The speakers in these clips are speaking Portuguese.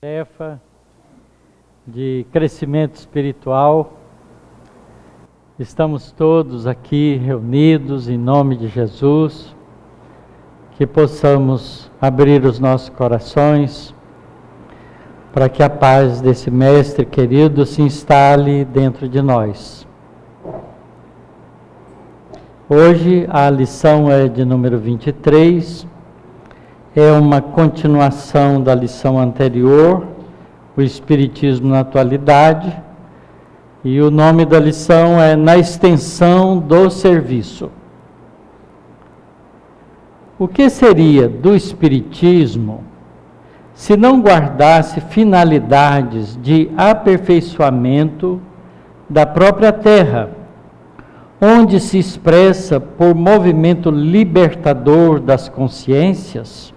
Tarefa de crescimento espiritual. Estamos todos aqui reunidos em nome de Jesus, que possamos abrir os nossos corações para que a paz desse mestre querido se instale dentro de nós. Hoje a lição é de número 23, é uma continuação da lição anterior, o Espiritismo na Atualidade, e o nome da lição é Na Extensão do Serviço. O que seria do Espiritismo se não guardasse finalidades de aperfeiçoamento da própria Terra, onde se expressa por movimento libertador das consciências?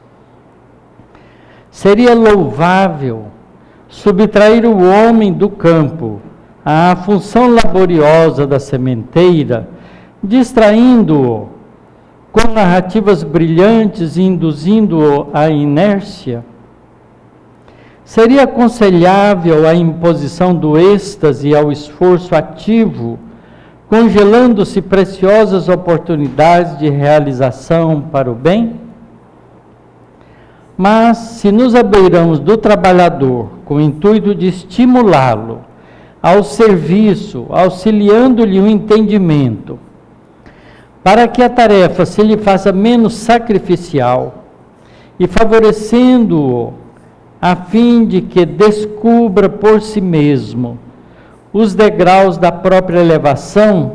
Seria louvável subtrair o homem do campo à função laboriosa da sementeira, distraindo-o com narrativas brilhantes e induzindo-o à inércia? Seria aconselhável a imposição do êxtase ao esforço ativo, congelando-se preciosas oportunidades de realização para o bem? Mas, se nos abeiramos do trabalhador com o intuito de estimulá-lo ao serviço, auxiliando-lhe o entendimento, para que a tarefa se lhe faça menos sacrificial e favorecendo-o a fim de que descubra por si mesmo os degraus da própria elevação,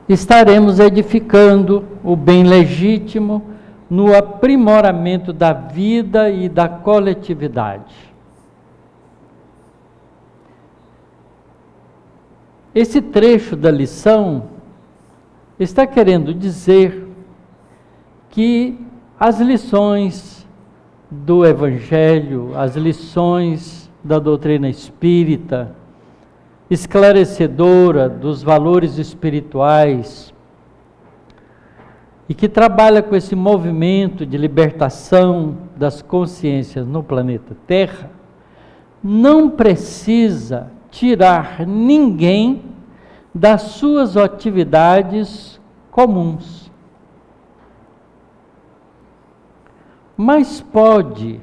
estaremos edificando o bem legítimo no aprimoramento da vida e da coletividade. Esse trecho da lição está querendo dizer que as lições do Evangelho, as lições da doutrina espírita, esclarecedora dos valores espirituais, e que trabalha com esse movimento de libertação das consciências no planeta Terra, não precisa tirar ninguém das suas atividades comuns, mas pode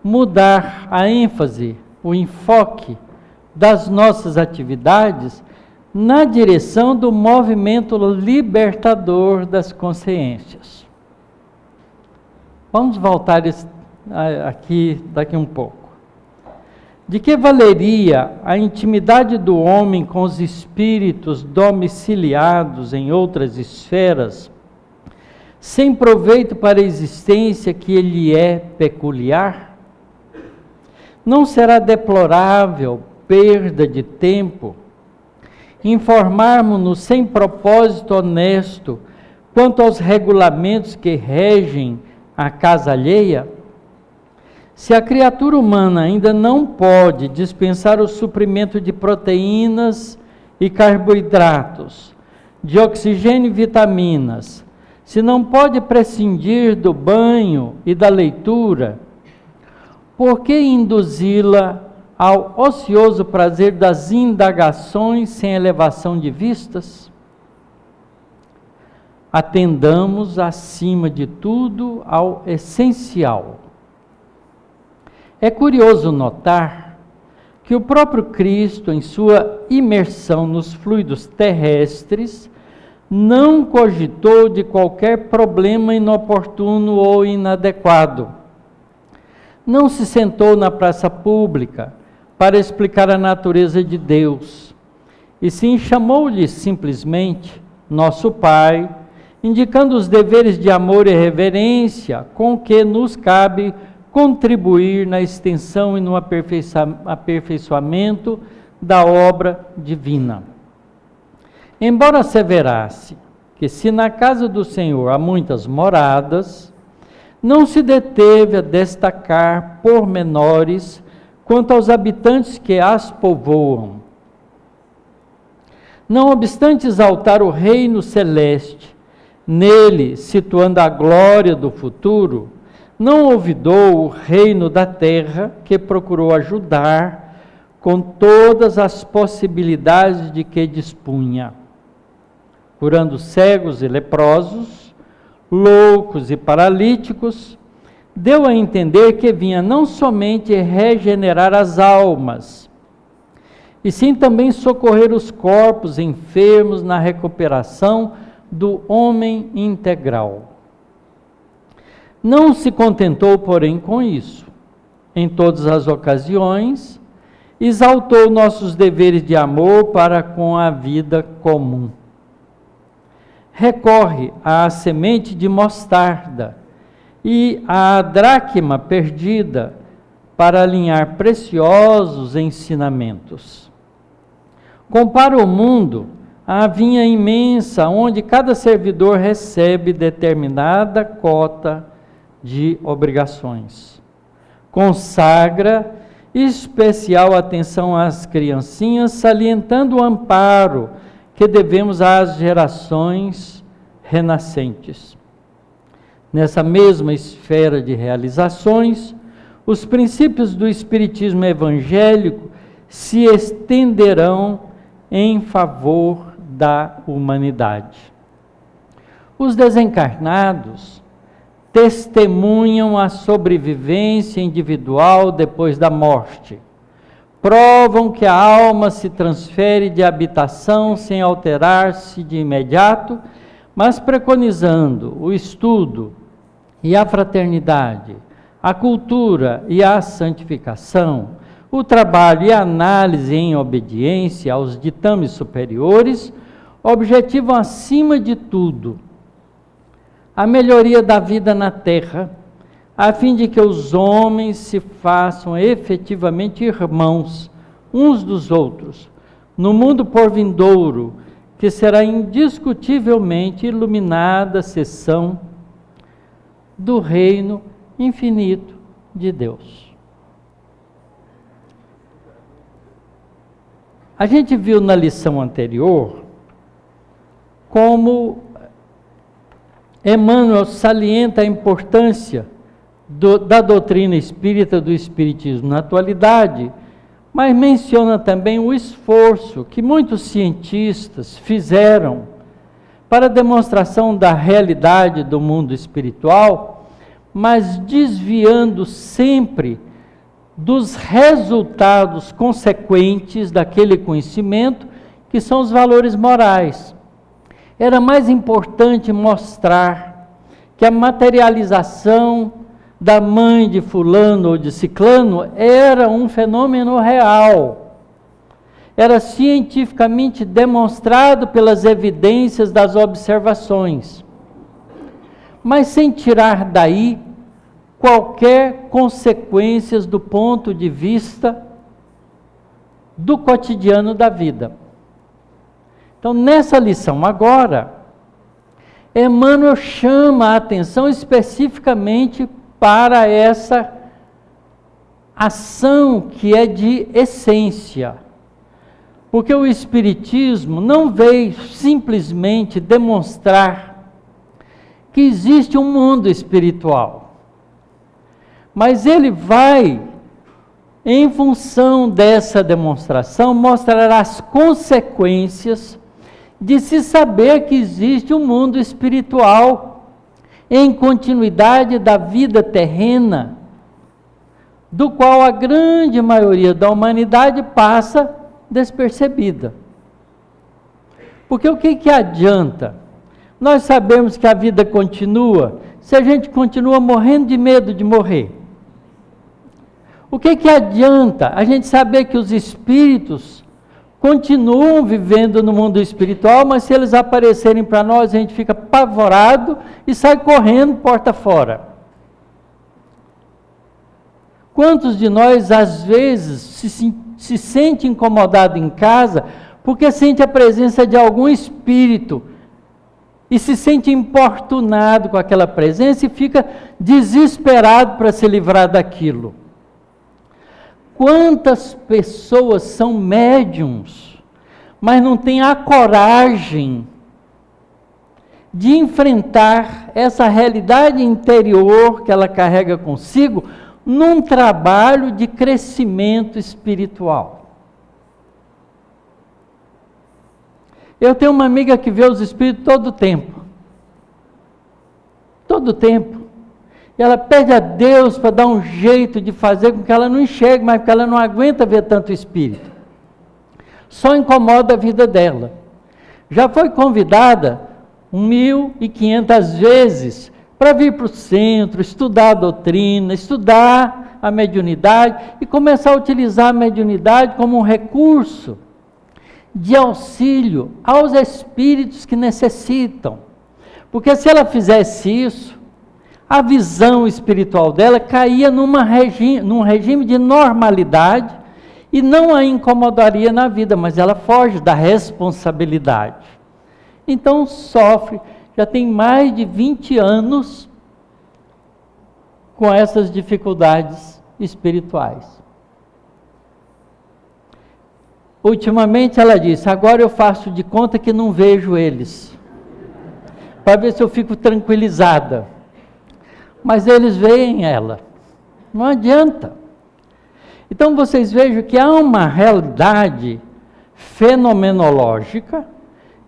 mudar a ênfase, o enfoque das nossas atividades na direção do movimento libertador das consciências. Vamos voltar aqui daqui um pouco. De que valeria a intimidade do homem com os espíritos domiciliados em outras esferas, sem proveito para a existência que lhe é peculiar? Não será deplorável perda de tempo informarmos-nos sem propósito honesto quanto aos regulamentos que regem a casa alheia? Se a criatura humana ainda não pode dispensar o suprimento de proteínas e carboidratos, de oxigênio e vitaminas, se não pode prescindir do banho e da leitura, por que induzi-la ao ocioso prazer das indagações sem elevação de vistas? Atendamos, acima de tudo, ao essencial. É curioso notar que o próprio Cristo, em sua imersão nos fluidos terrestres, não cogitou de qualquer problema inoportuno ou inadequado. Não se sentou na praça pública para explicar a natureza de Deus, e sim chamou-lhe simplesmente Nosso Pai, indicando os deveres de amor e reverência com que nos cabe contribuir na extensão e no aperfeiçoamento da obra divina. Embora asseverasse que se na casa do Senhor há muitas moradas, não se deteve a destacar pormenores quanto aos habitantes que as povoam. Não obstante exaltar o reino celeste, nele situando a glória do futuro, não olvidou o reino da terra, que procurou ajudar com todas as possibilidades de que dispunha, curando cegos e leprosos, loucos e paralíticos. Deu a entender que vinha não somente regenerar as almas, e sim também socorrer os corpos enfermos na recuperação do homem integral. Não se contentou, porém, com isso. Em todas as ocasiões, exaltou nossos deveres de amor para com a vida comum. Recorre à semente de mostarda e à dracma perdida para alinhar preciosos ensinamentos. Compara o mundo à vinha imensa, onde cada servidor recebe determinada cota de obrigações. Consagra especial atenção às criancinhas, salientando o amparo que devemos às gerações renascentes. Nessa mesma esfera de realizações, os princípios do Espiritismo evangélico se estenderão em favor da humanidade. Os desencarnados testemunham a sobrevivência individual depois da morte. Provam que a alma se transfere de habitação sem alterar-se de imediato, mas preconizando o estudo e a fraternidade, a cultura e a santificação, o trabalho e a análise em obediência aos ditames superiores, objetivam acima de tudo a melhoria da vida na terra, a fim de que os homens se façam efetivamente irmãos uns dos outros, no mundo por vindouro, que será indiscutivelmente iluminada a seção do reino infinito de Deus. A gente viu na lição anterior como Emmanuel salienta a importância da doutrina espírita, do espiritismo na atualidade, mas menciona também o esforço que muitos cientistas fizeram para a demonstração da realidade do mundo espiritual, mas desviando sempre dos resultados consequentes daquele conhecimento, que são os valores morais. Era mais importante mostrar que a materialização da mãe de fulano ou de ciclano era um fenômeno real. Era cientificamente demonstrado pelas evidências das observações, mas sem tirar daí qualquer consequências do ponto de vista do cotidiano da vida. Então, nessa lição agora, Emmanuel chama a atenção especificamente para essa ação que é de essência. Porque o Espiritismo não veio simplesmente demonstrar que existe um mundo espiritual, mas ele vai, em função dessa demonstração, mostrar as consequências de se saber que existe um mundo espiritual em continuidade da vida terrena, do qual a grande maioria da humanidade passa despercebida. Porque o que adianta nós sabemos que a vida continua se a gente continua morrendo de medo de morrer? O que adianta a gente saber que os espíritos continuam vivendo no mundo espiritual, mas se eles aparecerem para nós, a gente fica apavorado e sai correndo porta fora? Quantos de nós, às vezes, se sente incomodado em casa porque sente a presença de algum espírito e se sente importunado com aquela presença e fica desesperado para se livrar daquilo? Quantas pessoas são médiums, mas não têm a coragem de enfrentar essa realidade interior que ela carrega consigo num trabalho de crescimento espiritual. Eu tenho uma amiga que vê os espíritos todo o tempo. Todo o tempo. E ela pede a Deus para dar um jeito de fazer com que ela não enxergue, mas porque ela não aguenta ver tanto espírito. Só incomoda a vida dela. Já foi convidada 1.500 vezes para vir para o centro, estudar a doutrina, estudar a mediunidade e começar a utilizar a mediunidade como um recurso de auxílio aos espíritos que necessitam. Porque se ela fizesse isso, a visão espiritual dela caía num regime de normalidade e não a incomodaria na vida, mas ela foge da responsabilidade. Então sofre, já tem mais de 20 anos com essas dificuldades espirituais. Ultimamente ela disse, agora eu faço de conta que não vejo eles, para ver se eu fico tranquilizada. Mas eles veem ela, não adianta. Então vocês vejam que há uma realidade fenomenológica,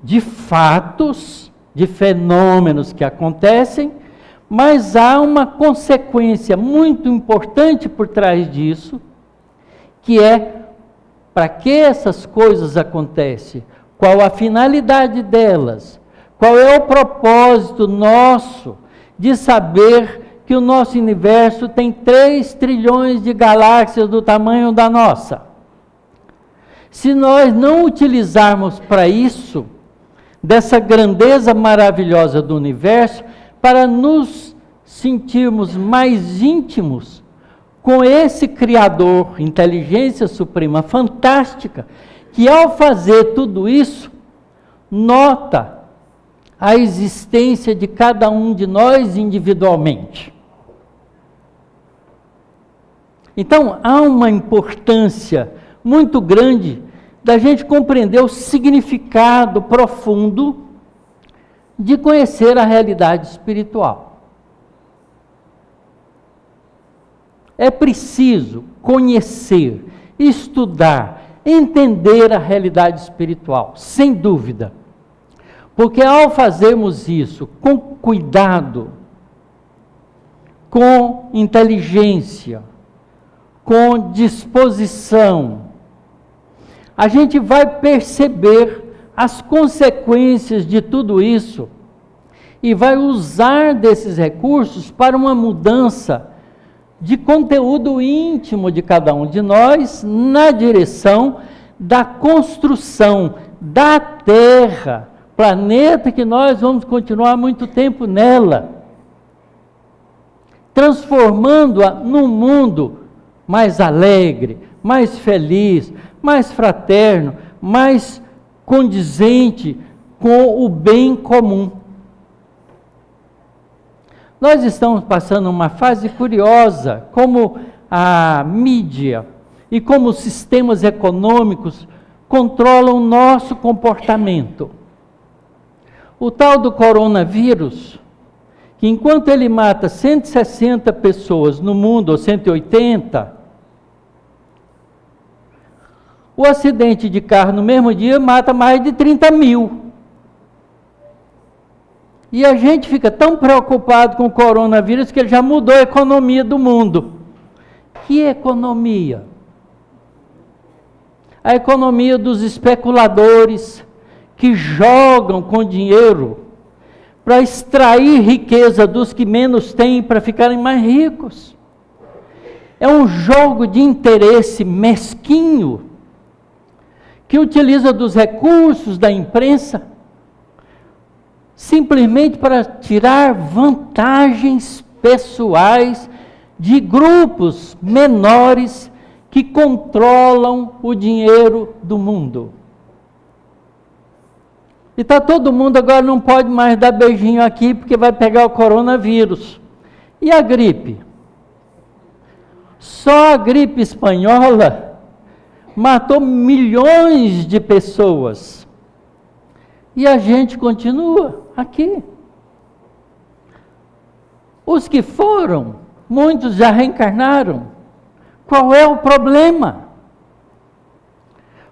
de fatos, de fenômenos que acontecem, mas há uma consequência muito importante por trás disso, que é para que essas coisas acontecem, qual a finalidade delas, qual é o propósito nosso de saber que o nosso universo tem 3 trilhões de galáxias do tamanho da nossa. Se nós não utilizarmos para isso, dessa grandeza maravilhosa do universo, para nos sentirmos mais íntimos com esse Criador, inteligência suprema fantástica, que ao fazer tudo isso, nota a existência de cada um de nós individualmente. Então, há uma importância muito grande da gente compreender o significado profundo de conhecer a realidade espiritual. É preciso conhecer, estudar, entender a realidade espiritual, sem dúvida. Porque ao fazermos isso com cuidado, com inteligência, com disposição, a gente vai perceber as consequências de tudo isso e vai usar desses recursos para uma mudança de conteúdo íntimo de cada um de nós na direção da construção da Terra, planeta que nós vamos continuar muito tempo nela, transformando-a num mundo mais alegre, mais feliz, mais fraterno, mais condizente com o bem comum. Nós estamos passando uma fase curiosa, como a mídia e como os sistemas econômicos controlam o nosso comportamento. O tal do coronavírus, que enquanto ele mata 160 pessoas no mundo, ou 180, o acidente de carro no mesmo dia mata mais de 30 mil. E a gente fica tão preocupado com o coronavírus que ele já mudou a economia do mundo. Que economia? A economia dos especuladores que jogam com dinheiro para extrair riqueza dos que menos têm para ficarem mais ricos. É um jogo de interesse mesquinho que utiliza dos recursos da imprensa simplesmente para tirar vantagens pessoais de grupos menores que controlam o dinheiro do mundo. E está todo mundo agora não pode mais dar beijinho aqui porque vai pegar o coronavírus. E a gripe? Só a gripe espanhola matou milhões de pessoas. E a gente continua aqui. Os que foram, muitos já reencarnaram. Qual é o problema?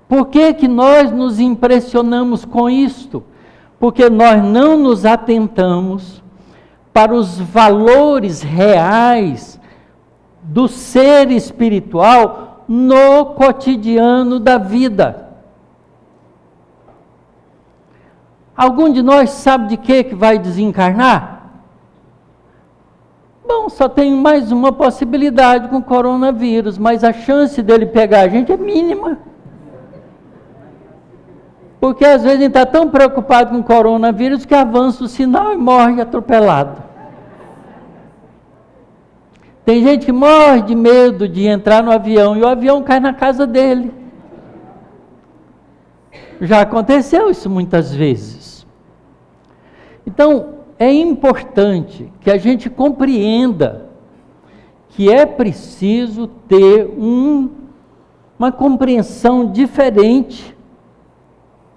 Por que que nós nos impressionamos com isto? Porque nós não nos atentamos para os valores reais do ser espiritual no cotidiano da vida. Algum de nós sabe de que vai desencarnar? Bom, só tem mais uma possibilidade com o coronavírus, mas a chance dele pegar a gente é mínima. Porque às vezes a gente está tão preocupado com o coronavírus que avança o sinal e morre atropelado. Tem gente que morre de medo de entrar no avião e o avião cai na casa dele. Já aconteceu isso muitas vezes. Então, é importante que a gente compreenda que é preciso ter uma compreensão diferente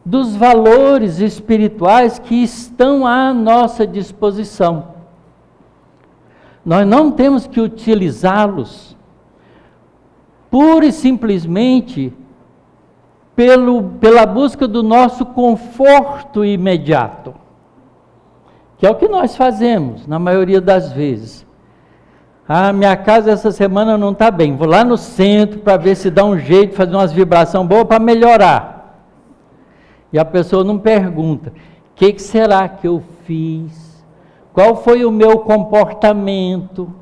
dos valores espirituais que estão à nossa disposição. Nós não temos que utilizá-los pura e simplesmente pela busca do nosso conforto imediato, que é o que nós fazemos na maioria das vezes. Ah, minha casa essa semana não está bem, vou lá no centro para ver se dá um jeito de fazer umas vibrações boas para melhorar. E a pessoa não pergunta, o que será que eu fiz? Qual foi o meu comportamento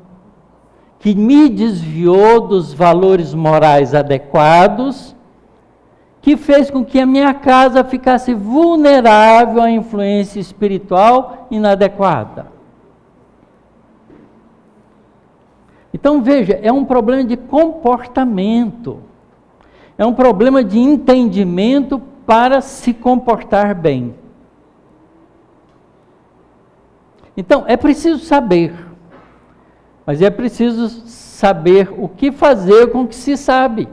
que me desviou dos valores morais adequados, que fez com que a minha casa ficasse vulnerável à influência espiritual inadequada? Então veja, é um problema de comportamento, é um problema de entendimento para se comportar bem. Então, é preciso saber, mas é preciso saber o que fazer com o que se sabe.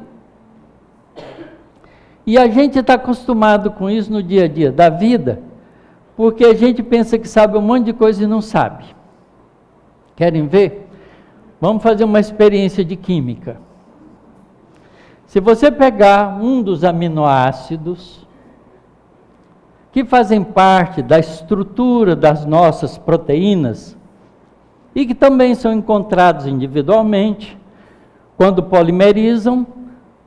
E a gente está acostumado com isso no dia a dia da vida, porque a gente pensa que sabe um monte de coisa e não sabe. Querem ver? Vamos fazer uma experiência de química. Se você pegar um dos aminoácidos que fazem parte da estrutura das nossas proteínas e que também são encontrados individualmente, quando polimerizam,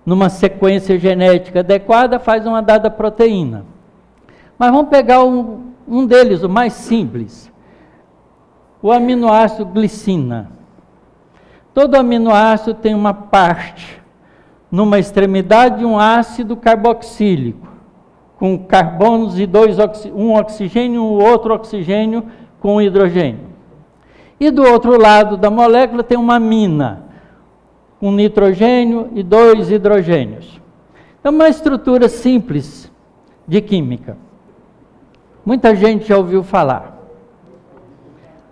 numa sequência genética adequada, faz uma dada proteína. Mas vamos pegar um deles, o mais simples, o aminoácido glicina. Todo aminoácido tem uma parte, numa extremidade, um ácido carboxílico, com carbonos e um oxigênio e um outro oxigênio com hidrogênio. E do outro lado da molécula tem uma amina, um nitrogênio e 2 hidrogênios. É uma estrutura simples de química. Muita gente já ouviu falar.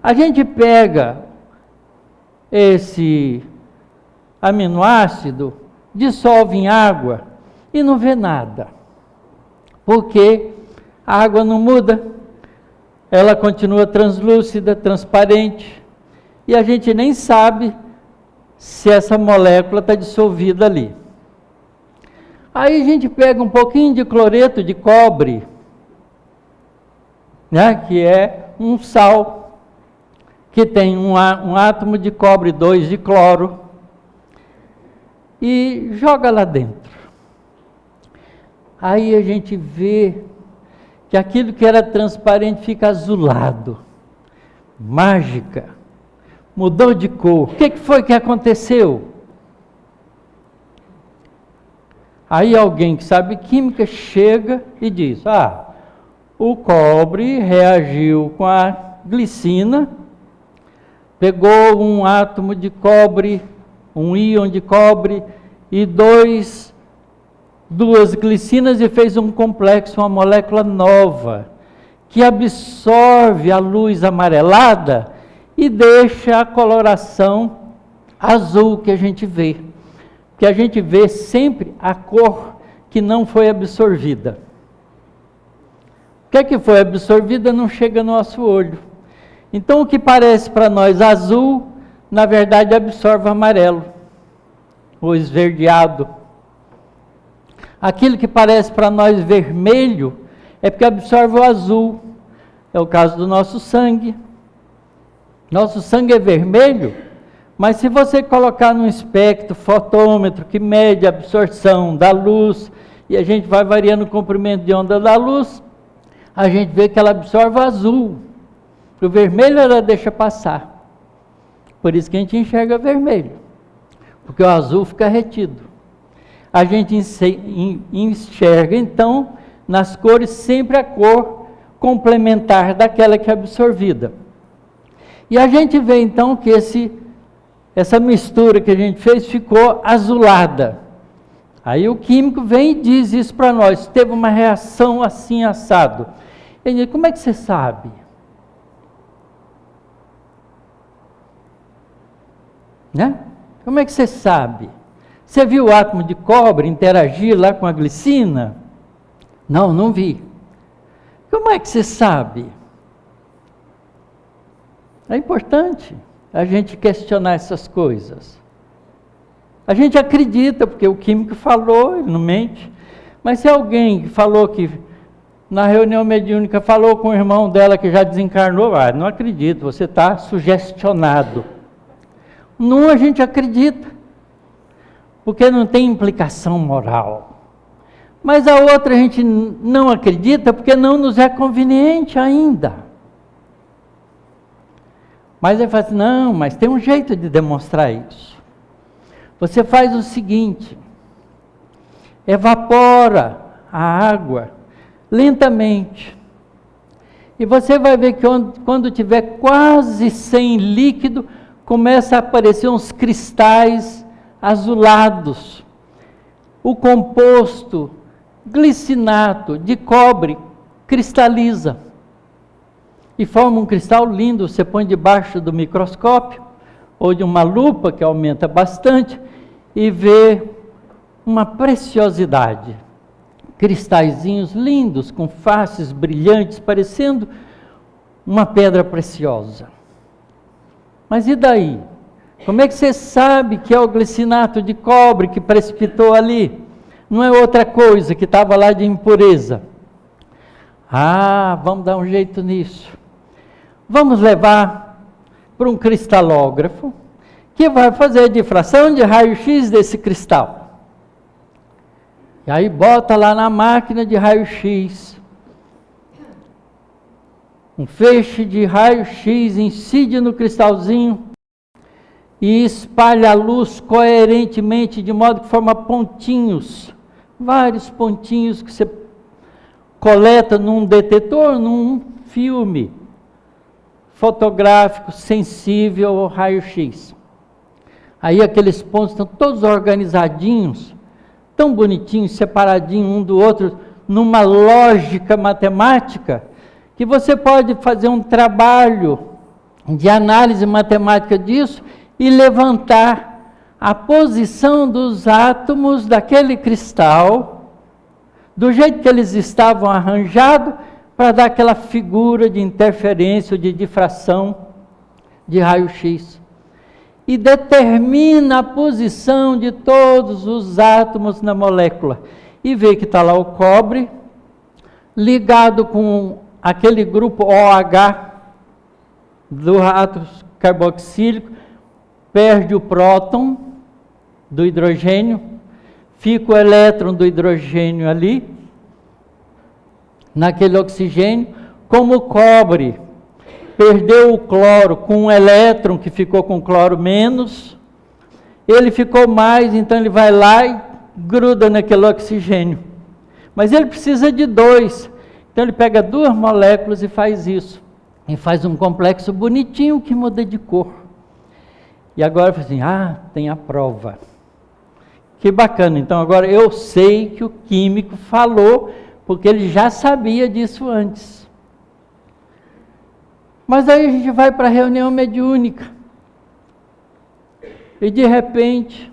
A gente pega esse aminoácido, dissolve em água e não vê nada. Porque a água não muda, ela continua translúcida, transparente, e a gente nem sabe se essa molécula está dissolvida ali. Aí a gente pega um pouquinho de cloreto de cobre, né, que é um sal, que tem um átomo de cobre, 2 de cloro, e joga lá dentro. Aí a gente vê que aquilo que era transparente fica azulado. Mágica. Mudou de cor. O que foi que aconteceu? Aí alguém que sabe química chega e diz, o cobre reagiu com a glicina, pegou um átomo de cobre, um íon de cobre e duas glicinas e fez um complexo, uma molécula nova, que absorve a luz amarelada e deixa a coloração azul que a gente vê. Que a gente vê sempre a cor que não foi absorvida. O que é que foi absorvida não chega no nosso olho. Então o que parece para nós azul, na verdade absorve amarelo, ou esverdeado. Aquilo que parece para nós vermelho, é porque absorve o azul. É o caso do nosso sangue. Nosso sangue é vermelho, mas se você colocar num espectro, fotômetro, que mede a absorção da luz, e a gente vai variando o comprimento de onda da luz, a gente vê que ela absorve o azul. O vermelho ela deixa passar. Por isso que a gente enxerga vermelho, porque o azul fica retido. A gente enxerga, então, nas cores, sempre a cor complementar daquela que é absorvida. E a gente vê, então, que essa mistura que a gente fez ficou azulada. Aí o químico vem e diz isso para nós, teve uma reação assim, assado. Ele diz, como é que você sabe? Né? Como é que você sabe? Você viu o átomo de cobre interagir lá com a glicina? Não, não vi. Como é que você sabe? É importante a gente questionar essas coisas. A gente acredita, porque o químico falou, ele não mente, mas se alguém falou que na reunião mediúnica falou com o irmão dela que já desencarnou, não acredito, você está sugestionado. Não, a gente acredita, porque não tem implicação moral. Mas a outra a gente não acredita porque não nos é conveniente ainda. Mas ele fala assim, não, mas tem um jeito de demonstrar isso. Você faz o seguinte, evapora a água lentamente. E você vai ver que quando tiver quase sem líquido, começa a aparecer uns cristais azulados. O composto glicinato de cobre cristaliza e forma um cristal lindo. Você põe debaixo do microscópio ou de uma lupa que aumenta bastante e vê uma preciosidade. Cristalzinhos lindos, com faces brilhantes, parecendo uma pedra preciosa. Mas e daí? Como é que você sabe que é o glicinato de cobre que precipitou ali? Não é outra coisa que estava lá de impureza. Vamos dar um jeito nisso. Vamos levar para um cristalógrafo, que vai fazer a difração de raio-x desse cristal. E aí bota lá na máquina de raio-x, um feixe de raio-x, incide no cristalzinho e espalha a luz coerentemente, de modo que forma pontinhos, vários pontinhos que você coleta num detetor, num filme fotográfico sensível ao raio-x. Aí aqueles pontos estão todos organizadinhos, tão bonitinhos, separadinhos um do outro, numa lógica matemática, que você pode fazer um trabalho de análise matemática disso e levantar a posição dos átomos daquele cristal, do jeito que eles estavam arranjados, para dar aquela figura de interferência ou de difração de raio-x. E determina a posição de todos os átomos na molécula. E vê que está lá o cobre, ligado com aquele grupo OH do átomo carboxílico, perde o próton do hidrogênio, fica o elétron do hidrogênio ali, naquele oxigênio. Como o cobre perdeu o cloro com um elétron que ficou com cloro menos, ele ficou mais, então ele vai lá e gruda naquele oxigênio. Mas ele precisa de dois, então ele pega duas moléculas e faz isso. E faz um complexo bonitinho que muda de cor. E agora, assim, tem a prova. Que bacana, então agora eu sei que o químico falou, porque ele já sabia disso antes. Mas aí a gente vai para a reunião mediúnica. E de repente,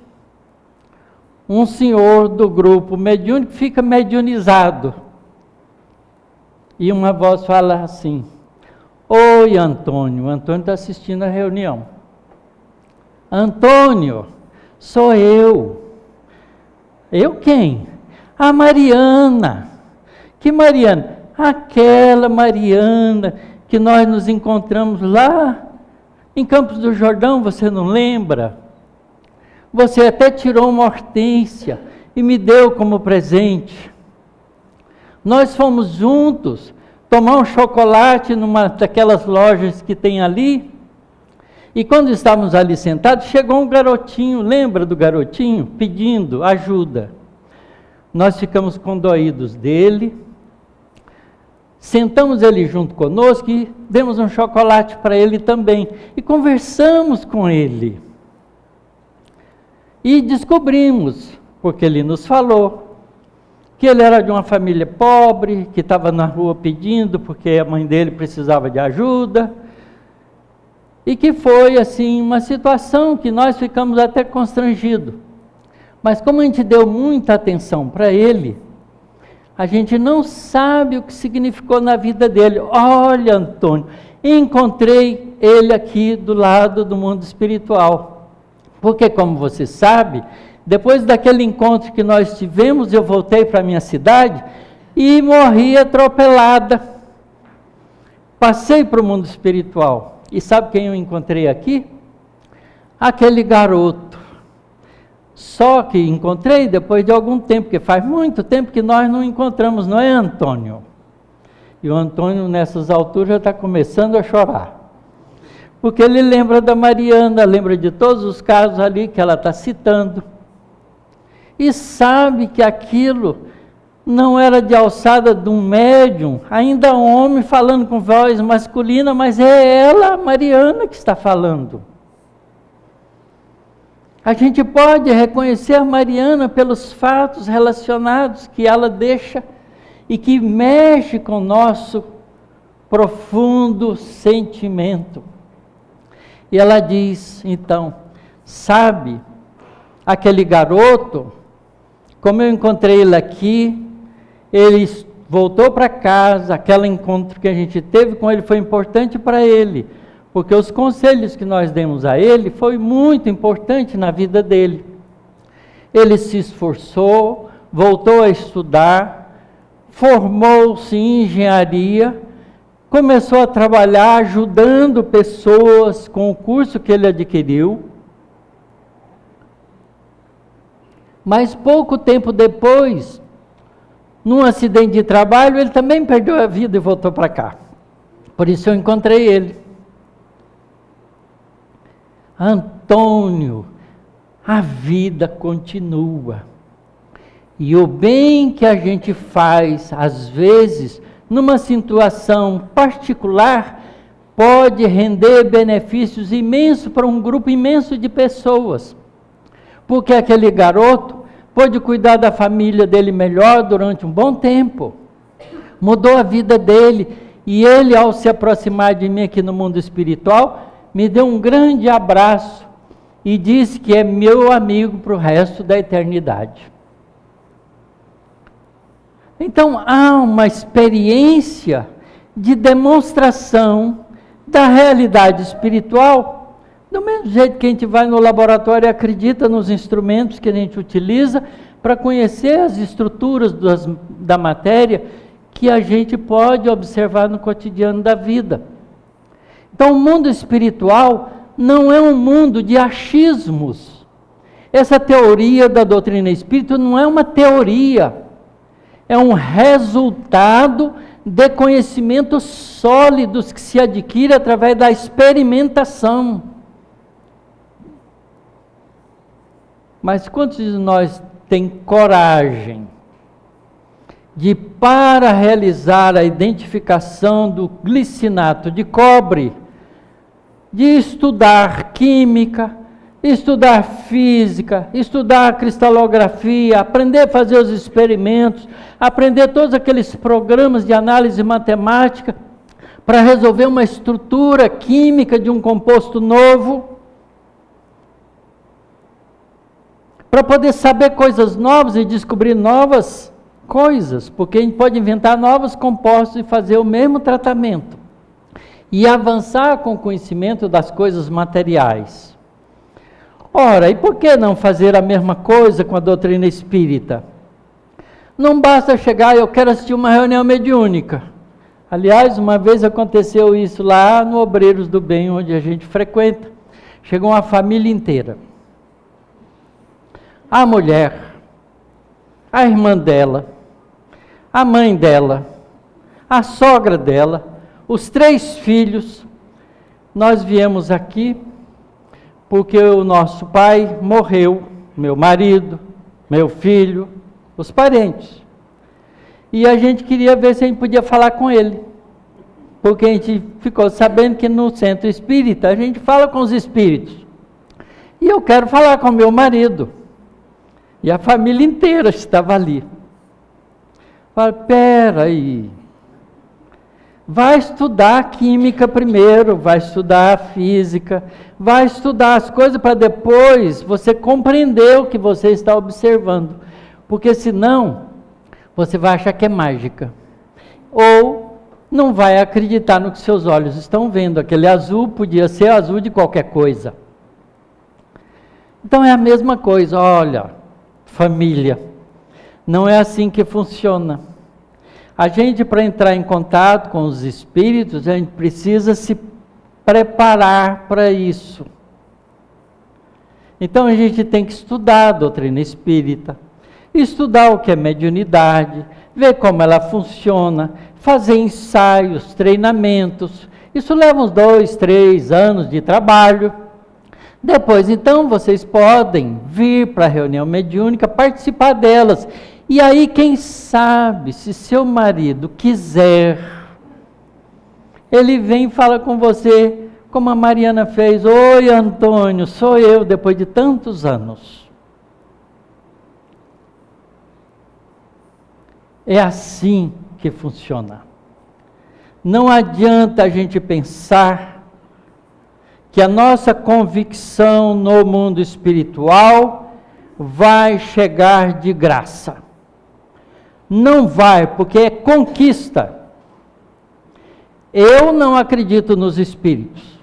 um senhor do grupo mediúnico fica mediunizado. e uma voz fala assim: oi, Antônio. O Antônio está assistindo a reunião. Antônio, sou eu. Eu quem? A Mariana. Que Mariana? Aquela Mariana que nós nos encontramos lá em Campos do Jordão, você não lembra? Você até tirou uma hortênsia e me deu como presente. Nós fomos juntos tomar um chocolate numa daquelas lojas que tem ali. E quando estávamos ali sentados, chegou um garotinho, lembra do garotinho? Pedindo ajuda. Nós ficamos condoídos dele, sentamos ele junto conosco e demos um chocolate para ele também. E conversamos com ele. E descobrimos, porque ele nos falou, que ele era de uma família pobre, que estava na rua pedindo, porque a mãe dele precisava de ajuda. E que foi, assim, uma situação que nós ficamos até constrangidos. Mas como a gente deu muita atenção para ele, a gente não sabe o que significou na vida dele. Olha, Antônio, encontrei ele aqui do lado do mundo espiritual. Porque, como você sabe, depois daquele encontro que nós tivemos, eu voltei para a minha cidade e morri atropelada. Passei para o mundo espiritual. E sabe quem eu encontrei aqui? Aquele garoto. Só que encontrei depois de algum tempo, porque faz muito tempo que nós não encontramos, não é, Antônio? E o Antônio, nessas alturas, já está começando a chorar. Porque ele lembra da Mariana, lembra de todos os casos ali que ela está citando. E sabe que aquilo não era de alçada de um médium, ainda um homem falando com voz masculina, mas é ela, a Mariana, que está falando. A gente pode reconhecer a Mariana pelos fatos relacionados que ela deixa e que mexe com o nosso profundo sentimento. E ela diz, então, sabe, aquele garoto, como eu encontrei ele aqui, ele voltou para casa, aquele encontro que a gente teve com ele foi importante para ele, porque os conselhos que nós demos a ele foi muito importante na vida dele. Ele se esforçou, voltou a estudar, formou-se em engenharia, começou a trabalhar ajudando pessoas com o curso que ele adquiriu. Mas pouco tempo depois, num acidente de trabalho, ele também perdeu a vida e voltou para cá. Por isso eu encontrei ele. Antônio, a vida continua. E o bem que a gente faz, às vezes, numa situação particular, pode render benefícios imensos para um grupo imenso de pessoas. Porque aquele garoto pôde cuidar da família dele melhor durante um bom tempo. Mudou a vida dele. E ele, ao se aproximar de mim aqui no mundo espiritual, me deu um grande abraço e disse que é meu amigo para o resto da eternidade. Então, há uma experiência de demonstração da realidade espiritual. Do mesmo jeito que a gente vai no laboratório e acredita nos instrumentos que a gente utiliza para conhecer as estruturas da matéria que a gente pode observar no cotidiano da vida. Então, o mundo espiritual não é um mundo de achismos. Essa teoria da doutrina espírita não é uma teoria, é um resultado de conhecimentos sólidos que se adquire através da experimentação. Mas quantos de nós tem coragem de, para realizar a identificação do glicinato de cobre, de estudar química, estudar física, estudar cristalografia, aprender a fazer os experimentos, aprender todos aqueles programas de análise matemática para resolver uma estrutura química de um composto novo, para poder saber coisas novas e descobrir novas coisas, porque a gente pode inventar novos compostos e fazer o mesmo tratamento e avançar com o conhecimento das coisas materiais. Ora, e por que não fazer a mesma coisa com a doutrina espírita? Não basta chegar, eu quero assistir uma reunião mediúnica. Aliás, uma vez aconteceu isso lá no Obreiros do Bem, onde a gente frequenta. Chegou uma família inteira. A mulher, a irmã dela, a mãe dela, a sogra dela, os 3 filhos. Nós viemos aqui porque o nosso pai morreu, meu marido, meu filho, os parentes. E a gente queria ver se a gente podia falar com ele. Porque a gente ficou sabendo que no centro espírita a gente fala com os espíritos. E eu quero falar com meu marido. E a família inteira estava ali. Falei, peraí. Vai estudar química primeiro, vai estudar física, vai estudar as coisas para depois você compreender o que você está observando. Porque senão, você vai achar que é mágica. Ou não vai acreditar no que seus olhos estão vendo. Aquele azul podia ser azul de qualquer coisa. Então é a mesma coisa, olha, família, não é assim que funciona. A gente, para entrar em contato com os espíritos, a gente precisa se preparar para isso. Então a gente tem que estudar a doutrina espírita, estudar o que é mediunidade, ver como ela funciona, fazer ensaios, treinamentos. Isso leva uns 2, 3 anos de trabalho. Depois, então, vocês podem vir para a reunião mediúnica, participar delas. E aí, quem sabe, se seu marido quiser, ele vem e fala com você, como a Mariana fez. Oi, Antônio, sou eu, depois de tantos anos. É assim que funciona. Não adianta a gente pensar que a nossa convicção no mundo espiritual vai chegar de graça. Não vai, porque é conquista. Eu não acredito nos espíritos.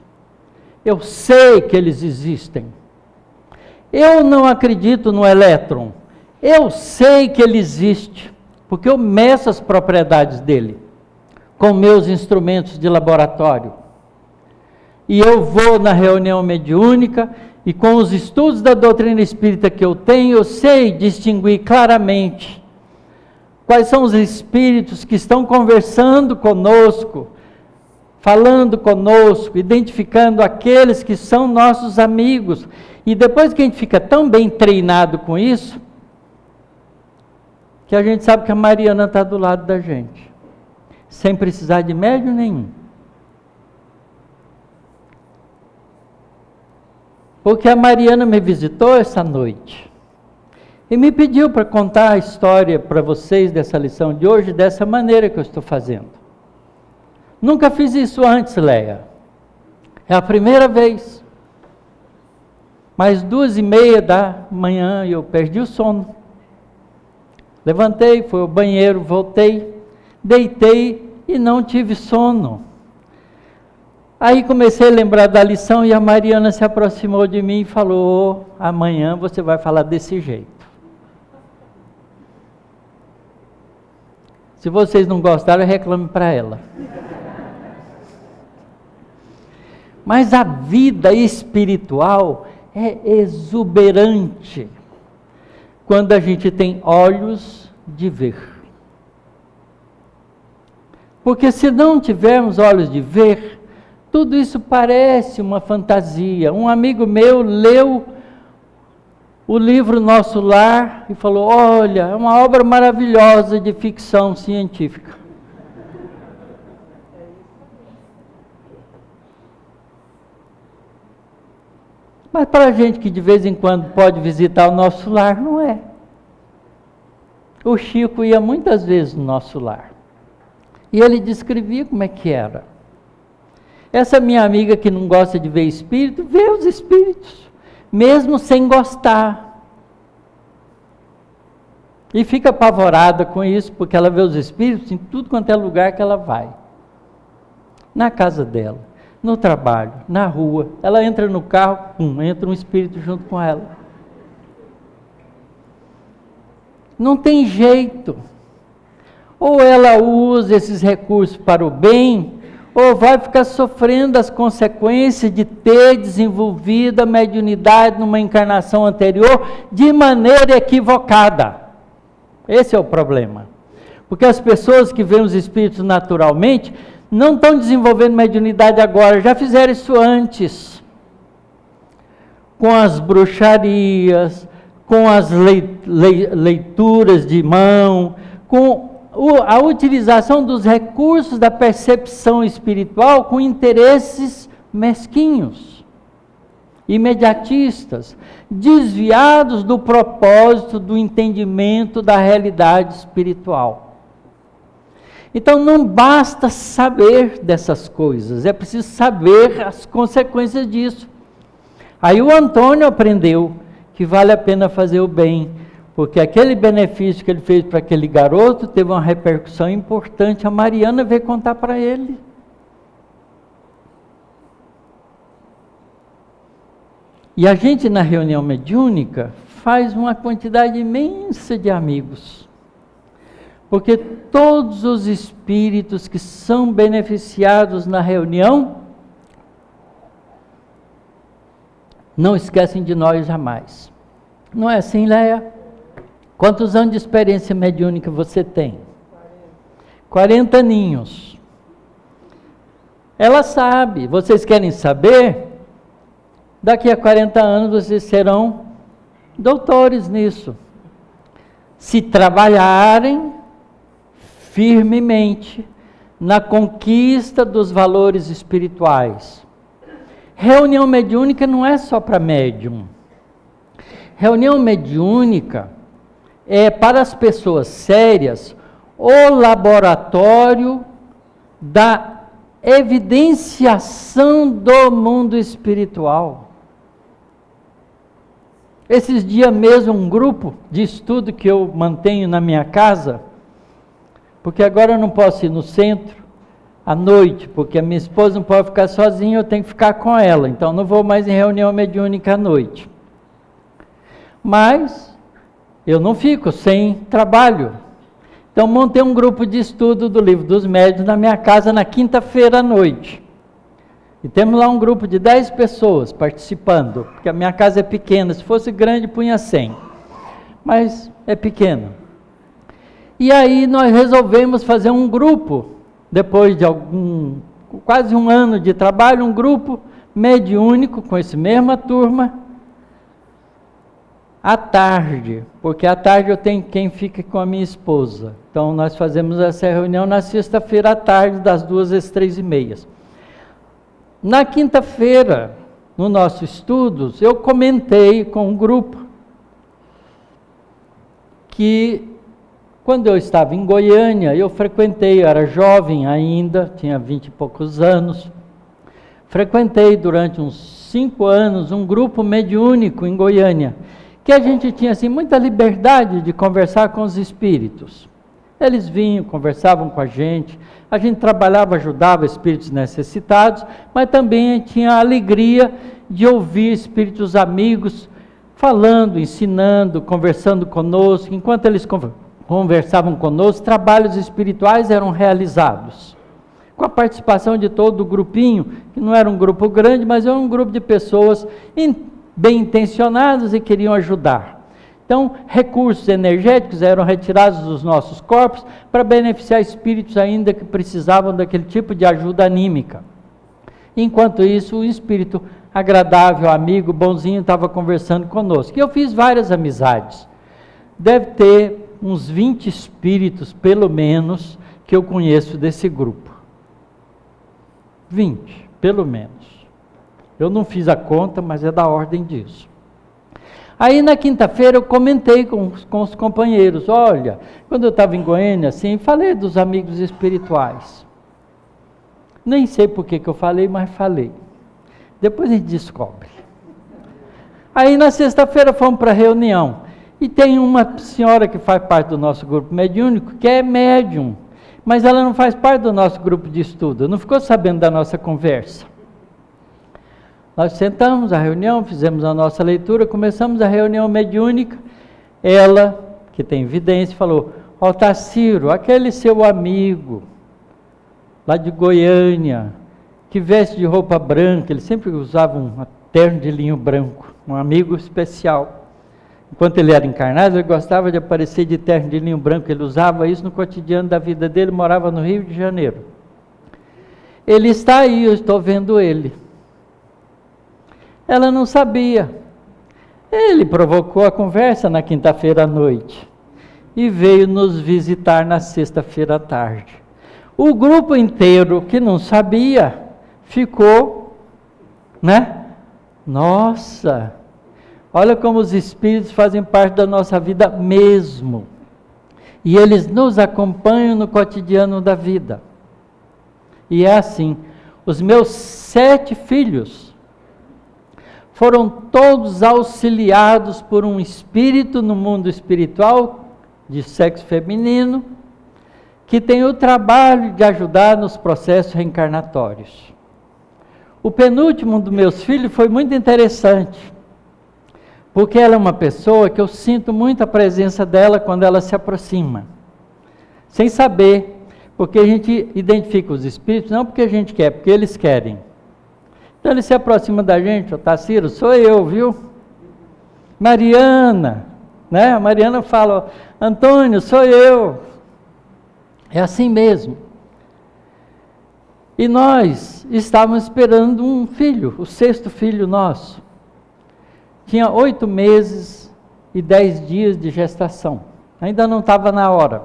Eu sei que eles existem. Eu não acredito no elétron. Eu sei que ele existe, porque eu meço as propriedades dele com meus instrumentos de laboratório. E eu vou na reunião mediúnica e com os estudos da doutrina espírita que eu tenho, eu sei distinguir claramente quais são os espíritos que estão conversando conosco, falando conosco, identificando aqueles que são nossos amigos. E depois que a gente fica tão bem treinado com isso, que a gente sabe que a Mariana está do lado da gente, sem precisar de médium nenhum. Porque a Mariana me visitou essa noite e me pediu para contar a história para vocês dessa lição de hoje, dessa maneira que eu estou fazendo. Nunca fiz isso antes, Leia. É a primeira vez. Mas 2:30 da manhã eu perdi o sono. Levantei, fui ao banheiro, voltei, deitei e não tive sono. Aí comecei a lembrar da lição e a Mariana se aproximou de mim e falou, amanhã você vai falar desse jeito. Se vocês não gostaram, reclame para ela. Mas a vida espiritual é exuberante quando a gente tem olhos de ver. Porque se não tivermos olhos de ver, tudo isso parece uma fantasia. Um amigo meu leu o livro Nosso Lar e falou, olha, é uma obra maravilhosa de ficção científica. Mas para a gente que de vez em quando pode visitar o nosso lar, não é. O Chico ia muitas vezes no nosso lar. E ele descrevia como é que era. Essa minha amiga que não gosta de ver espírito, vê os espíritos, mesmo sem gostar. E fica apavorada com isso, porque ela vê os espíritos em tudo quanto é lugar que ela vai. Na casa dela, no trabalho, na rua. Ela entra no carro, entra um espírito junto com ela. Não tem jeito. Ou ela usa esses recursos para o bem, ou vai ficar sofrendo as consequências de ter desenvolvido a mediunidade numa encarnação anterior de maneira equivocada. Esse é o problema. Porque as pessoas que veem os espíritos naturalmente não estão desenvolvendo mediunidade agora, já fizeram isso antes. Com as bruxarias, com as leituras de mão, com a utilização dos recursos da percepção espiritual com interesses mesquinhos, imediatistas, desviados do propósito do entendimento da realidade espiritual. Então não basta saber dessas coisas, é preciso saber as consequências disso. Aí o Antônio aprendeu que vale a pena fazer o bem, porque aquele benefício que ele fez para aquele garoto teve uma repercussão importante. A Mariana veio contar para ele. E a gente na reunião mediúnica faz uma quantidade imensa de amigos. Porque todos os espíritos que são beneficiados na reunião não esquecem de nós jamais. Não é assim, Léa? Quantos anos de experiência mediúnica você tem? 40 aninhos. Ela sabe. Vocês querem saber? Daqui a 40 anos vocês serão doutores nisso. Se trabalharem firmemente na conquista dos valores espirituais. Reunião mediúnica não é só para médium. Reunião mediúnica é para as pessoas sérias o laboratório da evidenciação do mundo espiritual. Esses dias mesmo, um grupo de estudo que eu mantenho na minha casa, porque agora eu não posso ir no centro à noite, porque a minha esposa não pode ficar sozinha, eu tenho que ficar com ela, então não vou mais em reunião mediúnica à noite. Mas eu não fico sem trabalho. Então montei um grupo de estudo do Livro dos Médiuns na minha casa na quinta-feira à noite. E temos lá um grupo de 10 pessoas participando, porque a minha casa é pequena, se fosse grande punha 100, mas é pequena. E aí nós resolvemos fazer um grupo, depois de quase um ano de trabalho, um grupo mediúnico com essa mesma turma, à tarde, porque à tarde eu tenho quem fica com a minha esposa. Então nós fazemos essa reunião na sexta-feira à tarde, das 2 às 3h30. Na quinta-feira, no nosso estudos, eu comentei com um grupo que quando eu estava em Goiânia, eu frequentei, eu era jovem ainda, tinha 20 e poucos anos, frequentei durante uns 5 anos um grupo mediúnico em Goiânia, que a gente tinha assim, muita liberdade de conversar com os espíritos. Eles vinham, conversavam com a gente trabalhava, ajudava espíritos necessitados, mas também tinha a alegria de ouvir espíritos amigos falando, ensinando, conversando conosco. Enquanto eles conversavam conosco, trabalhos espirituais eram realizados, com a participação de todo o grupinho, que não era um grupo grande, mas era um grupo de pessoas bem intencionadas e queriam ajudar. Então, recursos energéticos eram retirados dos nossos corpos para beneficiar espíritos ainda que precisavam daquele tipo de ajuda anímica. Enquanto isso, o espírito agradável, amigo, bonzinho, estava conversando conosco. E eu fiz várias amizades. Deve ter uns 20 espíritos, pelo menos, que eu conheço desse grupo. 20, pelo menos. Eu não fiz a conta, mas é da ordem disso. Aí na quinta-feira eu comentei com os companheiros, olha, quando eu estava em Goiânia, assim, falei dos amigos espirituais. Nem sei por que eu falei, mas falei. Depois a gente descobre. Aí na sexta-feira fomos para a reunião. E tem uma senhora que faz parte do nosso grupo mediúnico, que é médium, mas ela não faz parte do nosso grupo de estudo, não ficou sabendo da nossa conversa. Nós sentamos a reunião, fizemos a nossa leitura, começamos a reunião mediúnica. Ela, que tem evidência, falou: ó, Tarsiro, aquele seu amigo, lá de Goiânia, que veste de roupa branca, ele sempre usava um terno de linho branco, um amigo especial. Enquanto ele era encarnado, ele gostava de aparecer de terno de linho branco, ele usava isso no cotidiano da vida dele, morava no Rio de Janeiro. Ele está aí, eu estou vendo ele. Ela não sabia. Ele provocou a conversa na quinta-feira à noite e veio nos visitar na sexta-feira à tarde. O grupo inteiro que não sabia ficou, né? Nossa, olha como os espíritos fazem parte da nossa vida mesmo. E eles nos acompanham no cotidiano da vida. E é assim, os meus 7 filhos foram todos auxiliados por um espírito no mundo espiritual, de sexo feminino, que tem o trabalho de ajudar nos processos reencarnatórios. O penúltimo dos meus filhos foi muito interessante, porque ela é uma pessoa que eu sinto muito a presença dela quando ela se aproxima, sem saber, porque a gente identifica os espíritos, não porque a gente quer, porque eles querem. Então ele se aproxima da gente: ó, Tarsiro, sou eu, viu? Mariana, né? A Mariana fala: ó, Antônio, sou eu. É assim mesmo. E nós estávamos esperando um filho, o 6º filho nosso. Tinha 8 meses e 10 dias de gestação. Ainda não estava na hora.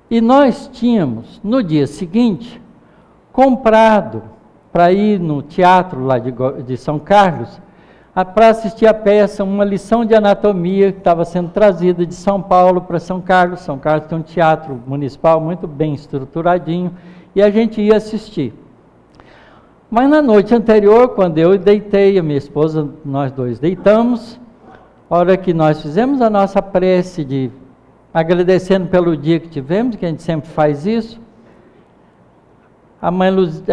E nós tínhamos, no dia seguinte, comprado para ir no teatro lá de São Carlos, para assistir a peça, uma lição de anatomia que estava sendo trazida de São Paulo para São Carlos. São Carlos tem um teatro municipal muito bem estruturadinho, e a gente ia assistir. Mas na noite anterior, quando eu deitei, a minha esposa, nós dois deitamos, a hora que nós fizemos a nossa prece de agradecendo pelo dia que tivemos, que a gente sempre faz isso, a mãe Luz,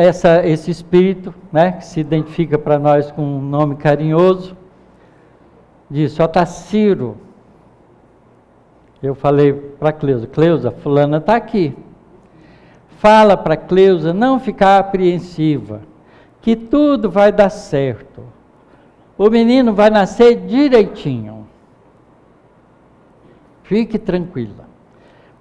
esse espírito, né, que se identifica para nós com um nome carinhoso, disse: ó, Tarsiro. Eu falei para Cleusa: Cleusa, fulana está aqui. Fala para Cleusa não ficar apreensiva, que tudo vai dar certo. O menino vai nascer direitinho. Fique tranquila.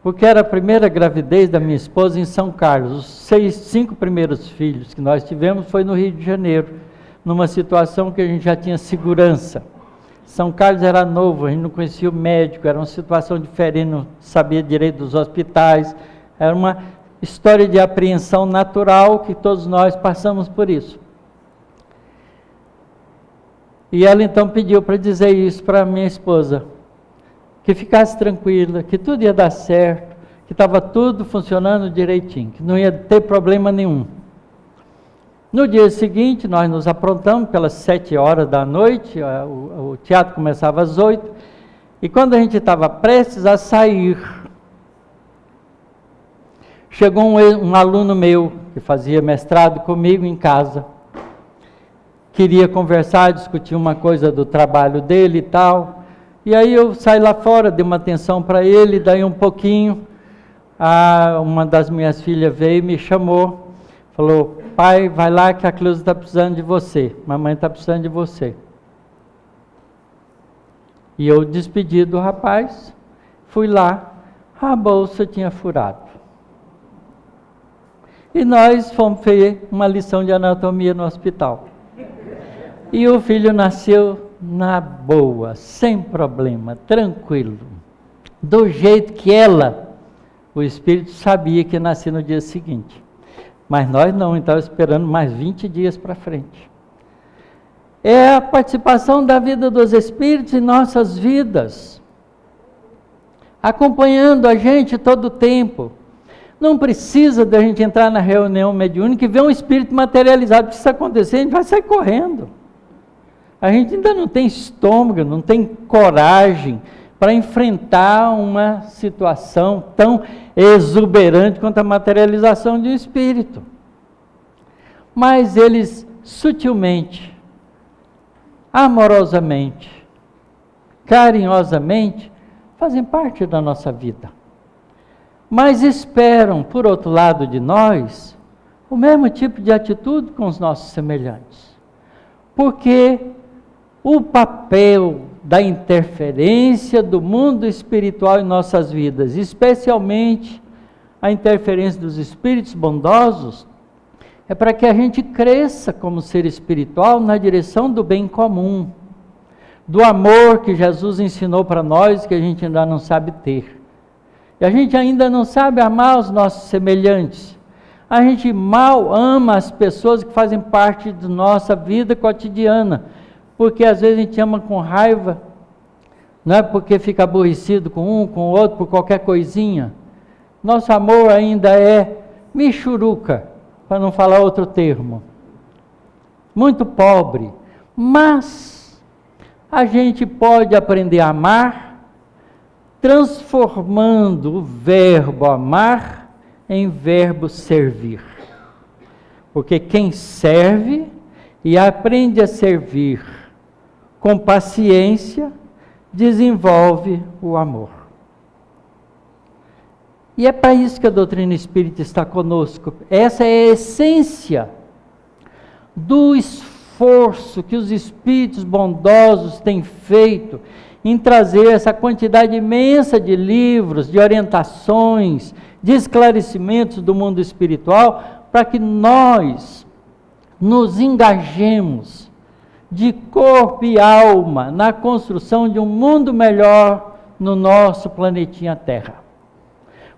Porque era a primeira gravidez da minha esposa em São Carlos. Os 5 primeiros filhos que nós tivemos foi no Rio de Janeiro, numa situação que a gente já tinha segurança. São Carlos era novo, a gente não conhecia o médico, era uma situação diferente, não sabia direito dos hospitais, era uma história de apreensão natural que todos nós passamos por isso. E ela então pediu para dizer isso para minha esposa, que ficasse tranquila, que tudo ia dar certo, que estava tudo funcionando direitinho, que não ia ter problema nenhum. No dia seguinte, nós nos aprontamos pelas 7 horas da noite, o teatro começava às 8, e quando a gente estava prestes a sair, chegou um aluno meu, que fazia mestrado comigo em casa, queria conversar, discutir uma coisa do trabalho dele e tal. E aí eu saí lá fora, dei uma atenção para ele, daí um pouquinho, uma das minhas filhas veio e me chamou, falou: pai, vai lá que a Cleusa está precisando de você, mamãe está precisando de você. E eu despedi do rapaz, fui lá, a bolsa tinha furado. E nós fomos ver uma lição de anatomia no hospital. E o filho nasceu na boa, sem problema, tranquilo, do jeito que o espírito sabia que ia nascer no dia seguinte. Mas nós não, estava esperando mais 20 dias para frente. É a participação da vida dos espíritos em nossas vidas, acompanhando a gente todo o tempo. Não precisa da gente entrar na reunião mediúnica e ver um espírito materializado. Se isso acontecer, a gente vai sair correndo. A gente ainda não tem estômago, não tem coragem para enfrentar uma situação tão exuberante quanto a materialização de um espírito. Mas eles sutilmente, amorosamente, carinhosamente, fazem parte da nossa vida. Mas esperam, por outro lado de nós, o mesmo tipo de atitude com os nossos semelhantes. Porque o papel da interferência do mundo espiritual em nossas vidas, especialmente a interferência dos espíritos bondosos, é para que a gente cresça como ser espiritual na direção do bem comum, do amor que Jesus ensinou para nós, que a gente ainda não sabe ter. E a gente ainda não sabe amar os nossos semelhantes. A gente mal ama as pessoas que fazem parte da nossa vida cotidiana, porque às vezes a gente ama com raiva, não é porque fica aborrecido com um, com o outro, por qualquer coisinha. Nosso amor ainda é michuruca, para não falar outro termo, muito pobre, mas a gente pode aprender a amar, transformando o verbo amar em verbo servir, porque quem serve e aprende a servir com paciência, desenvolve o amor. E é para isso que a doutrina espírita está conosco. Essa é a essência do esforço que os espíritos bondosos têm feito em trazer essa quantidade imensa de livros, de orientações, de esclarecimentos do mundo espiritual, para que nós nos engajemos de corpo e alma na construção de um mundo melhor no nosso planetinha Terra.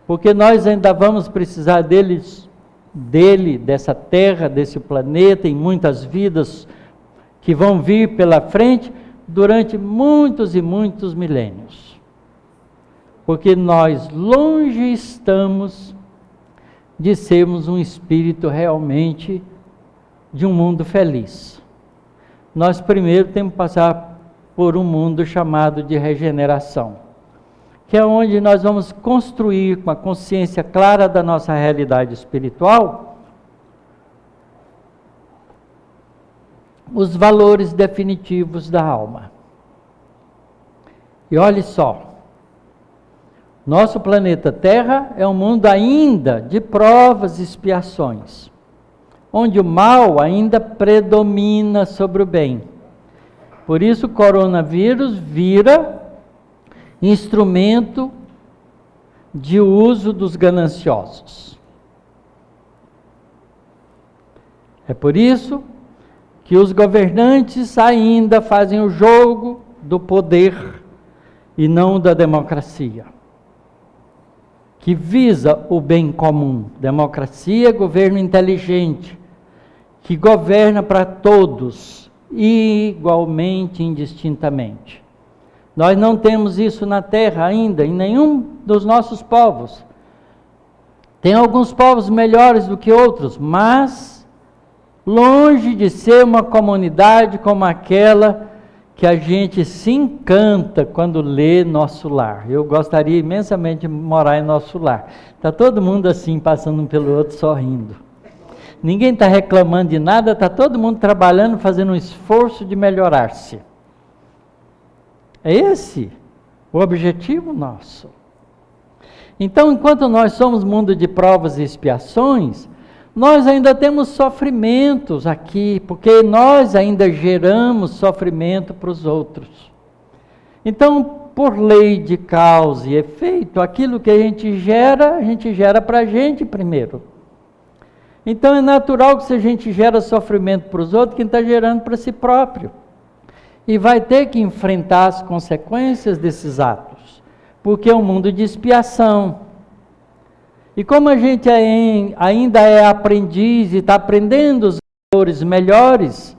Porque nós ainda vamos precisar dele, dessa terra, desse planeta, em muitas vidas que vão vir pela frente durante muitos e muitos milênios. Porque nós longe estamos de sermos um espírito realmente de um mundo feliz. Nós primeiro temos que passar por um mundo chamado de regeneração, que é onde nós vamos construir, com a consciência clara da nossa realidade espiritual, os valores definitivos da alma. E olhe só, nosso planeta Terra é um mundo ainda de provas e expiações, onde o mal ainda predomina sobre o bem. Por isso o coronavírus vira instrumento de uso dos gananciosos. É por isso que os governantes ainda fazem o jogo do poder e não da democracia, que visa o bem comum. Democracia é governo inteligente, que governa para todos, igualmente, indistintamente. Nós não temos isso na Terra ainda, em nenhum dos nossos povos. Tem alguns povos melhores do que outros, mas longe de ser uma comunidade como aquela que a gente se encanta quando lê Nosso Lar. Eu gostaria imensamente de morar em Nosso Lar. Está todo mundo assim, passando um pelo outro, sorrindo. Ninguém está reclamando de nada, está todo mundo trabalhando, fazendo um esforço de melhorar-se. É esse o objetivo nosso. Então, enquanto nós somos mundo de provas e expiações, nós ainda temos sofrimentos aqui, porque nós ainda geramos sofrimento para os outros. Então, por lei de causa e efeito, aquilo que a gente gera para a gente primeiro. Então, é natural que se a gente gera sofrimento para os outros, quem está gerando para si próprio. E vai ter que enfrentar as consequências desses atos, porque é um mundo de expiação. E como a gente ainda é aprendiz e está aprendendo os valores melhores,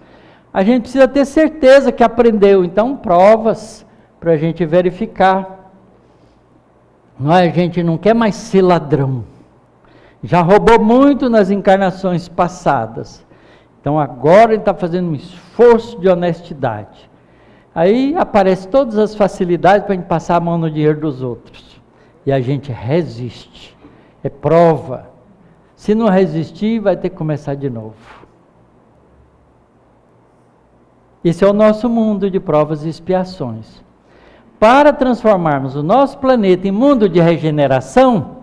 a gente precisa ter certeza que aprendeu. Então, provas para a gente verificar. Não é? A gente não quer mais ser ladrão. Já roubou muito nas encarnações passadas. Então agora ele está fazendo um esforço de honestidade. Aí aparecem todas as facilidades para a gente passar a mão no dinheiro dos outros. E a gente resiste. É prova. Se não resistir, vai ter que começar de novo. Esse é o nosso mundo de provas e expiações. Para transformarmos o nosso planeta em mundo de regeneração,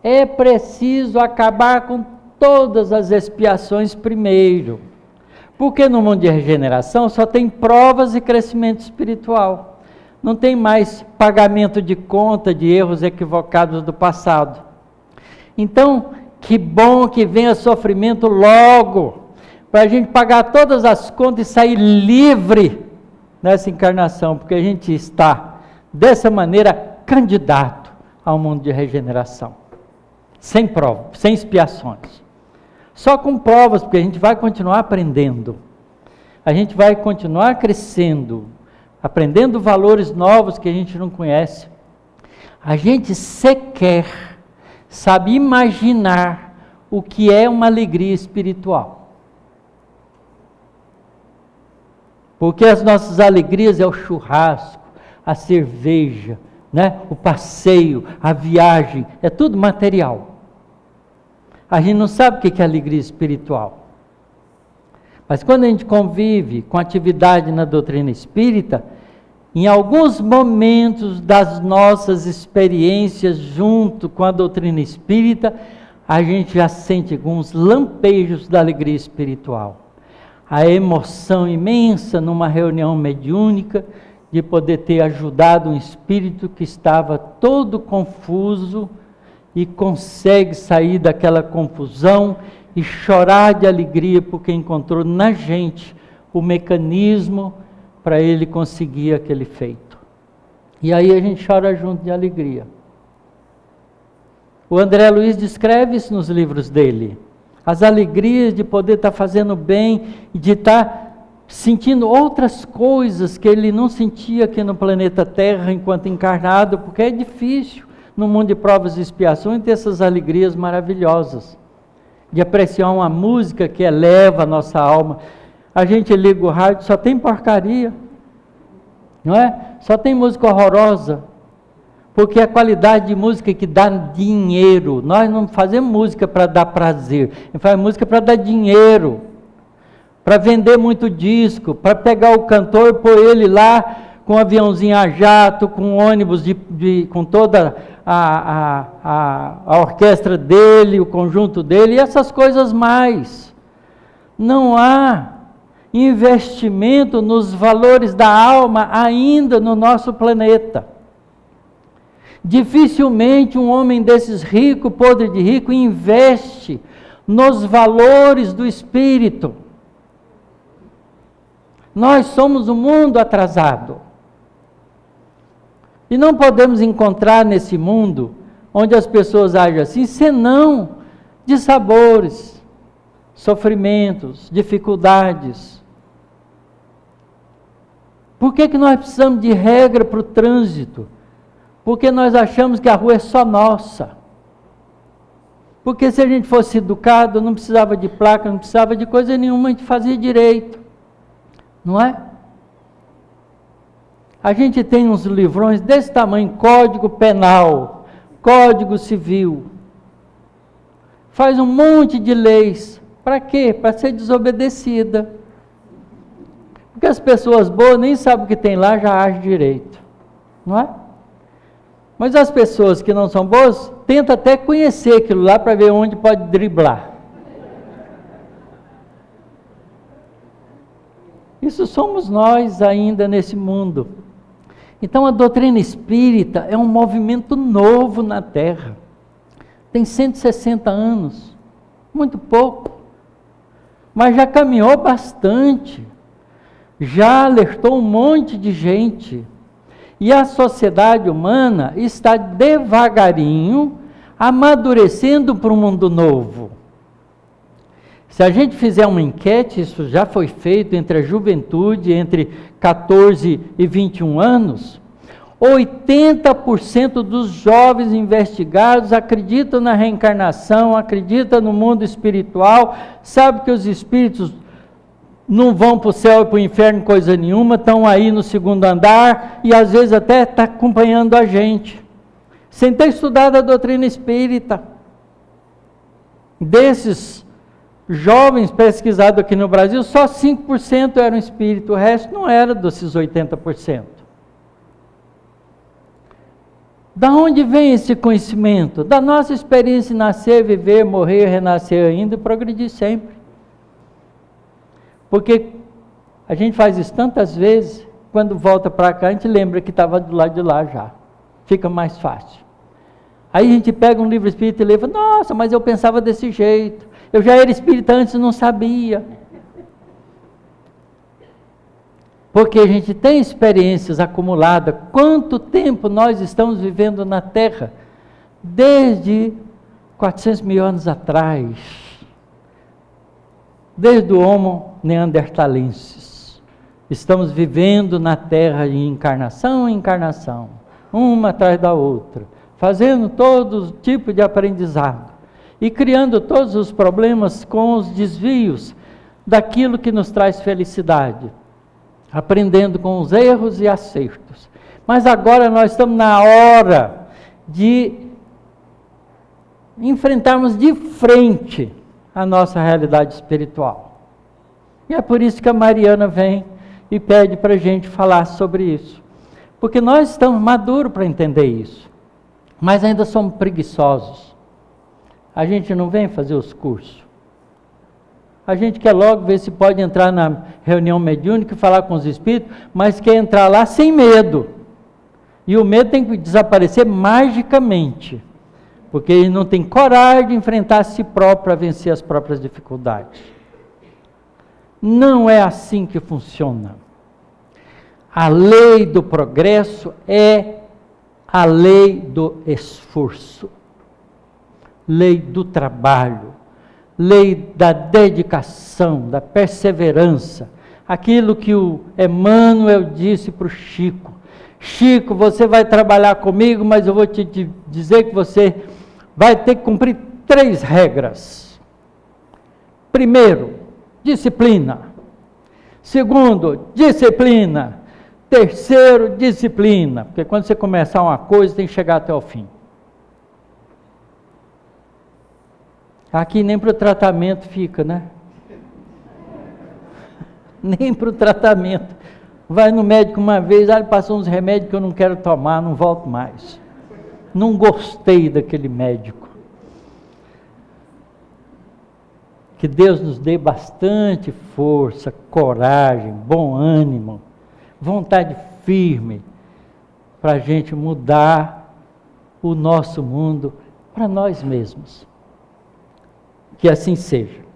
é preciso acabar com todas as expiações primeiro. Porque no mundo de regeneração só tem provas e crescimento espiritual. Não tem mais pagamento de conta de erros equivocados do passado. Então, que bom que venha sofrimento logo, para a gente pagar todas as contas e sair livre nessa encarnação, porque a gente está, dessa maneira, candidato ao mundo de regeneração. Sem provas, sem expiações. Só com provas, porque a gente vai continuar aprendendo. A gente vai continuar crescendo, aprendendo valores novos que a gente não conhece. A gente sequer sabe imaginar o que é uma alegria espiritual. Porque as nossas alegrias é o churrasco, a cerveja, né? O passeio, a viagem, é tudo material. A gente não sabe o que é alegria espiritual. Mas quando a gente convive com atividade na doutrina espírita, em alguns momentos das nossas experiências junto com a doutrina espírita, a gente já sente alguns lampejos da alegria espiritual. A emoção imensa numa reunião mediúnica, de poder ter ajudado um espírito que estava todo confuso e consegue sair daquela confusão e chorar de alegria porque encontrou na gente o mecanismo para ele conseguir aquele feito. E aí a gente chora junto de alegria. O André Luiz descreve isso nos livros dele. As alegrias de poder estar fazendo bem e de estar sentindo outras coisas que ele não sentia aqui no planeta Terra enquanto encarnado, porque é difícil no mundo de provas e expiações ter essas alegrias maravilhosas, de apreciar uma música que eleva a nossa alma. A gente liga o rádio, só tem porcaria, não é? Só tem música horrorosa, porque é a qualidade de música que dá dinheiro. Nós não fazemos música para dar prazer, a gente faz música para dar dinheiro, para vender muito disco, para pegar o cantor e pôr ele lá com um aviãozinho a jato, com ônibus, com toda a orquestra dele, o conjunto dele, e essas coisas mais. Não há investimento nos valores da alma ainda no nosso planeta. Dificilmente um homem desses rico, podre de rico, investe nos valores do espírito. Nós somos um mundo atrasado. E não podemos encontrar nesse mundo, onde as pessoas agem assim, senão de sabores, sofrimentos, dificuldades. Por que nós precisamos de regra para o trânsito? Porque nós achamos que a rua é só nossa. Porque se a gente fosse educado, não precisava de placa, não precisava de coisa nenhuma, a gente fazia direito. Não é? A gente tem uns livrões desse tamanho, Código Penal, Código Civil. Faz um monte de leis. Para quê? Para ser desobedecida. Porque as pessoas boas nem sabem o que tem lá, já agem direito. Não é? Mas as pessoas que não são boas, tentam até conhecer aquilo lá para ver onde pode driblar. Isso somos nós ainda nesse mundo. Então a doutrina espírita é um movimento novo na Terra. Tem 160 anos, muito pouco. Mas já caminhou bastante. Já alertou um monte de gente. E a sociedade humana está devagarinho amadurecendo para um mundo novo. Se a gente fizer uma enquete, isso já foi feito entre a juventude, entre 14 e 21 anos, 80% dos jovens investigados acreditam na reencarnação, acreditam no mundo espiritual, sabe que os espíritos não vão para o céu e para o inferno coisa nenhuma, estão aí no segundo andar e às vezes até está acompanhando a gente, sem ter estudado a doutrina espírita. Desses jovens pesquisados aqui no Brasil, só 5% eram espírito, o resto não era desses 80%. Da onde vem esse conhecimento? Da nossa experiência em nascer, viver, morrer, renascer ainda e progredir sempre. Porque a gente faz isso tantas vezes, quando volta para cá, a gente lembra que estava do lado de lá já. Fica mais fácil. Aí a gente pega um livro espírita e lê, nossa, mas eu pensava desse jeito. Eu já era espírita antes e não sabia. Porque a gente tem experiências acumuladas. Quanto tempo nós estamos vivendo na Terra? Desde 400 mil anos atrás. Desde o Homo neanderthalensis. Estamos vivendo na Terra em encarnação em encarnação. Uma atrás da outra. Fazendo todo tipo de aprendizado. E criando todos os problemas com os desvios daquilo que nos traz felicidade. Aprendendo com os erros e acertos. Mas agora nós estamos na hora de enfrentarmos de frente a nossa realidade espiritual. E é por isso que a Mariana vem e pede para a gente falar sobre isso. Porque nós estamos maduros para entender isso. Mas ainda somos preguiçosos. A gente não vem fazer os cursos. A gente quer logo ver se pode entrar na reunião mediúnica e falar com os espíritos, mas quer entrar lá sem medo. E o medo tem que desaparecer magicamente, porque ele não tem coragem de enfrentar a si próprio para vencer as próprias dificuldades. Não é assim que funciona. A lei do progresso é a lei do esforço, lei do trabalho, lei da dedicação, da perseverança. Aquilo que o Emmanuel disse para o Chico. Chico, você vai trabalhar comigo, mas eu vou te dizer que você vai ter que cumprir 3 regras. Primeiro, disciplina. Segundo, disciplina. Terceiro, disciplina. Porque quando você começar uma coisa, tem que chegar até o fim. Aqui nem para o tratamento fica, né? Nem para o tratamento. Vai no médico uma vez, ele passou uns remédios que eu não quero tomar, não volto mais. Não gostei daquele médico. Que Deus nos dê bastante força, coragem, bom ânimo, vontade firme, para a gente mudar o nosso mundo para nós mesmos. Que assim seja.